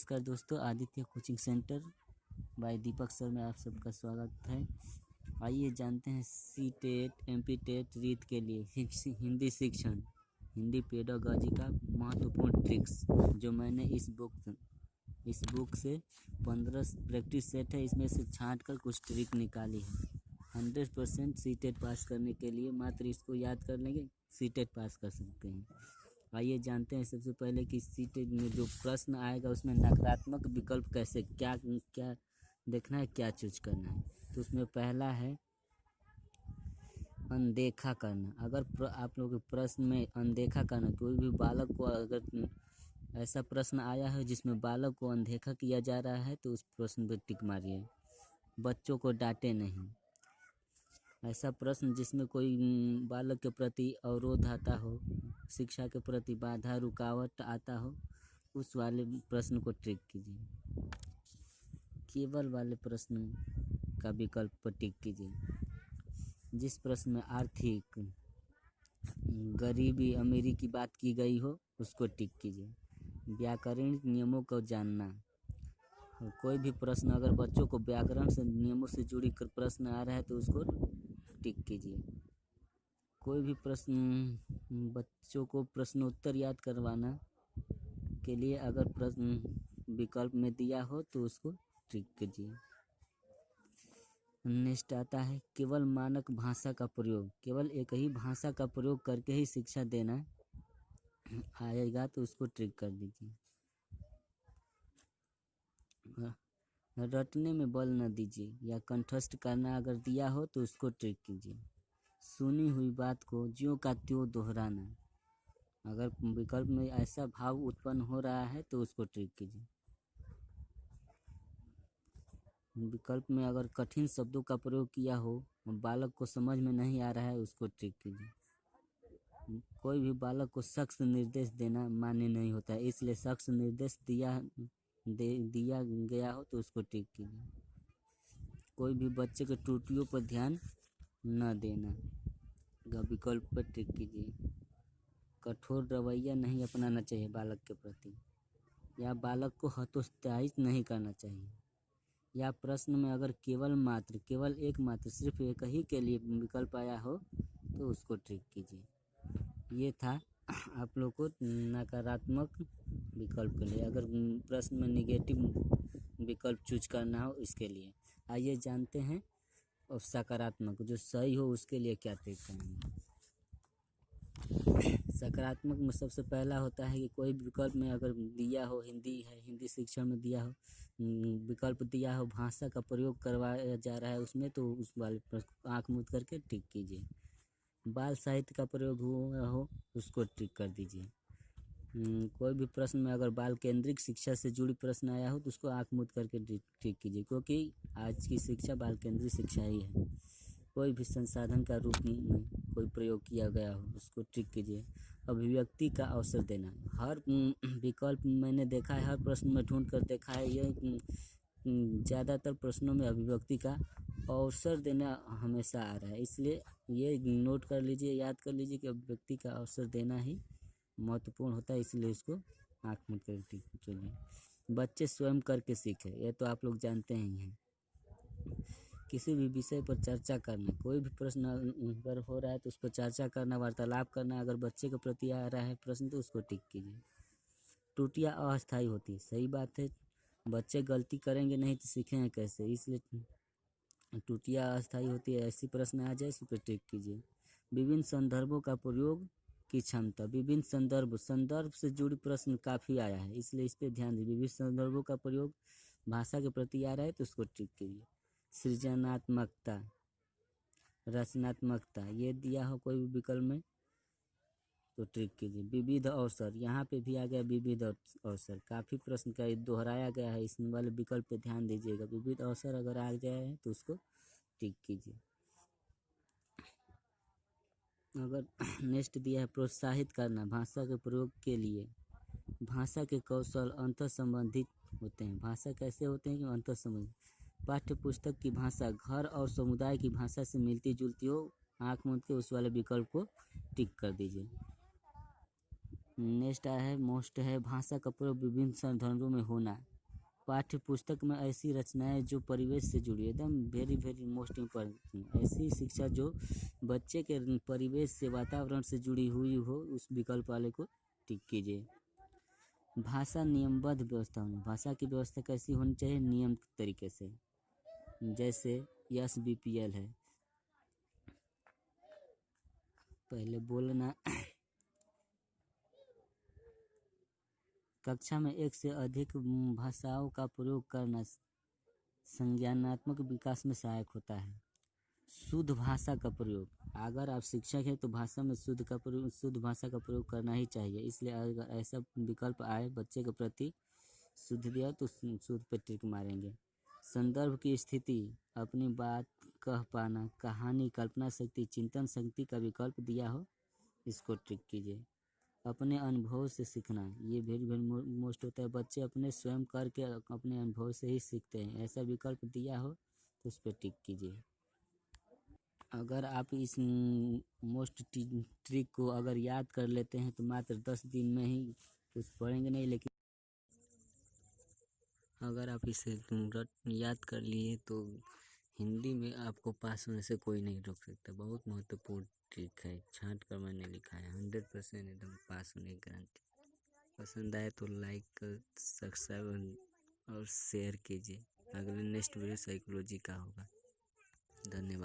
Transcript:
नमस्कार दोस्तों, Aditya coaching centre bye दीपक sir में आप सबका स्वागत है। आइए जानते हैं सी टेट एमपी टेट रीत के लिए हिंदी शिक्षण, हिंदी पेडागॉजी का महत्वपूर्ण ट्रिक्स जो मैंने इस बुक से 15 प्रैक्टिस सेट है, इसमें से छांट कर कुछ ट्रिक निकाली है। 100% सी टेट पास करने के लिए मात्र इसको याद कर लेंगे, सी टेट पास कर सकते हैं। आइए जानते हैं सबसे पहले कि सी टेट में जो प्रश्न आएगा उसमें नकारात्मक विकल्प कैसे क्या क्या देखना है, क्या चूज करना है। तो उसमें पहला है अनदेखा करना। अगर आप लोगों के प्रश्न में अनदेखा करना, कोई भी बालक को अगर ऐसा प्रश्न आया है जिसमें बालक को अनदेखा किया जा रहा है तो उस प्रश्न पर टिक मारिए। बच्चों को डांटे नहीं। ऐसा प्रश्न जिसमें कोई बालक के प्रति अवरोध आता हो, शिक्षा के प्रति बाधा रुकावट आता हो, उस वाले प्रश्न को टिक कीजिए। केवल वाले प्रश्न का विकल्प पर टिक कीजिए। जिस प्रश्न में आर्थिक, गरीबी अमीरी की बात की गई हो उसको टिक कीजिए। व्याकरणिक नियमों को जानना। कोई भी प्रश्न अगर बच्चों को व्याकरण से नियमों से जुड़ी कर प्रश्न आ रहा है तो उसको टिक कीजिए। कोई भी प्रश्न बच्चों को प्रश्नोत्तर याद करवाना के लिए अगर प्रश्न विकल्प में दिया हो तो उसको टिक कीजिए। नेक्स्ट आता है केवल मानक भाषा का प्रयोग। केवल एक ही भाषा का प्रयोग करके ही शिक्षा देना आएगा तो उसको टिक कर दीजिए। रटने में बल न दीजिए या कंठस्थ करना अगर दिया हो तो उसको टिक कीजिए। सुनी हुई बात को ज्यों का त्यों दोहराना। अगर विकल्प में ऐसा भाव उत्पन्न हो रहा है तो उसको टिक कीजिए। विकल्प में अगर कठिन शब्दों का प्रयोग किया हो और बालक को समझ में नहीं आ रहा है उसको टिक कीजिए। कोई भी बालक को सख्त निर्देश देना मान्य नहीं होता है, इसलिए सख्त निर्देश दिया गया हो तो उसको टिक कीजिए। कोई भी बच्चे के त्रुटियों पर ध्यान न देना का विकल्प पर टिक कीजिए। कठोर रवैया नहीं अपनाना चाहिए बालक के प्रति, या बालक को हतोत्साहित नहीं करना चाहिए। या प्रश्न में अगर केवल एक मात्र सिर्फ एक ही के लिए विकल्प आया हो तो उसको टिक कीजिए। ये था आप लोग को नकारात्मक विकल्प के लिए, अगर प्रश्न में निगेटिव विकल्प चूज करना हो इसके लिए। आइए जानते हैं और सकारात्मक जो सही हो उसके लिए क्या टिक करेंगे। सकारात्मक में सबसे पहला होता है कि कोई विकल्प में अगर दिया हो, हिंदी शिक्षण में दिया हो, विकल्प दिया हो भाषा का प्रयोग करवाया जा रहा है उसमें, तो उस वाले आँख मूंद करके टिक कीजिए। बाल साहित्य का प्रयोग हुआ हो उसको टिक कर दीजिए। कोई भी प्रश्न में अगर बाल केंद्रित शिक्षा से जुड़ी प्रश्न आया हो तो उसको आँख मूंद करके टिक कीजिए, क्योंकि आज की शिक्षा बाल केंद्रित शिक्षा ही है। कोई भी संसाधन का रूप में कोई प्रयोग किया गया हो उसको टिक कीजिए। अभिव्यक्ति का अवसर देना। हर विकल्प मैंने देखा है, हर प्रश्न में ढूंढ कर देखा है, ये ज़्यादातर प्रश्नों में अभिव्यक्ति का अवसर देना हमेशा आ रहा है, इसलिए ये नोट कर लीजिए, याद कर लीजिए कि अभिव्यक्ति का अवसर देना ही महत्वपूर्ण होता है, इसलिए इसको आँख मूंद कर टिक कीजिए। बच्चे स्वयं करके सीखे, ये तो आप लोग जानते ही हैं। किसी भी विषय पर चर्चा करना। कोई भी प्रश्न अगर हो रहा है तो उस पर चर्चा करना, वार्तालाप करना। अगर बच्चे के प्रति आ रहा है प्रश्न तो उसको टिक कीजिए। त्रुटियां अस्थायी होती है, सही बात है, बच्चे गलती करेंगे नहीं तो सीखेंगे कैसे, इसलिए त्रुटियां अस्थायी होती है। ऐसी प्रश्न आ जाए उस पर टिक कीजिए। विभिन्न संदर्भों का प्रयोग की क्षमता। विभिन्न संदर्भ से जुड़ी प्रश्न काफ़ी आया है, इसलिए इस पर ध्यान दीजिए। विभिन्न संदर्भों का प्रयोग भाषा के प्रति आ रहा है तो उसको टिक कीजिए। सृजनात्मकता, रचनात्मकता ये दिया हो कोई भी विकल्प में तो टिक कीजिए। विविध अवसर, यहाँ पे भी आ गया विविध अवसर, काफ़ी प्रश्न का दोहराया गया है, इस वाले विकल्प पे ध्यान दीजिएगा। विविध अवसर अगर आ जाए तो उसको टिक कीजिए। अगर नेक्स्ट दिया है प्रोत्साहित करना भाषा के प्रयोग के लिए। भाषा के कौशल अंतर संबंधित होते हैं। भाषा कैसे होते हैं कि अंतर संबंधित। पाठ्य पुस्तक की भाषा घर और समुदाय की भाषा से मिलती जुलती हो, आँख मूंद के उस वाले विकल्प को टिक कर दीजिए। नेक्स्ट आया है मोस्ट है भाषा का प्रयोग विभिन्न संदर्भों में होना। पाठ्य पुस्तक में ऐसी रचनाएं जो परिवेश से जुड़ी है, एकदम वेरी वेरी मोस्ट इम्पोर्टेंट, ऐसी शिक्षा जो बच्चे के परिवेश से वातावरण से जुड़ी हुई हो, उस विकल्प वाले को टिक कीजिए। भाषा नियमबद्ध व्यवस्था होनी, भाषा की व्यवस्था कैसी होनी चाहिए, नियम तरीके से, जैसे SBPL है, पहले बोलना, कक्षा में एक से अधिक भाषाओं का प्रयोग करना संज्ञानात्मक विकास में सहायक होता है। शुद्ध भाषा का प्रयोग, अगर आप शिक्षक हैं तो भाषा में शुद्ध भाषा का प्रयोग करना ही चाहिए, इसलिए अगर ऐसा विकल्प आए बच्चे के प्रति शुद्ध दिया तो शुद्ध पे टिक मारेंगे। संदर्भ की स्थिति, अपनी बात कह पाना, कहानी, कल्पना शक्ति, चिंतन शक्ति का विकल्प दिया हो, इसको टिक कीजिए। अपने अनुभव से सीखना, ये वेरी वेरी मोस्ट होता है, बच्चे अपने स्वयं करके अपने अनुभव से ही सीखते हैं, ऐसा विकल्प दिया हो तो उस पर टिक कीजिए। अगर आप इस मोस्ट ट्रिक को अगर याद कर लेते हैं तो मात्र 10 दिन में ही कुछ पढ़ेंगे नहीं, लेकिन अगर आप इसे याद कर लिए तो हिंदी में आपको पास होने से कोई नहीं रोक सकता। बहुत महत्वपूर्ण ट्रिक है, छांट कर मैंने लिखा है, 100% एकदम पास होने की गारंटी। पसंद आए तो लाइक, सब्सक्राइब और शेयर कीजिए। अगले नेक्स्ट वीडियो साइकोलॉजी का होगा। धन्यवाद।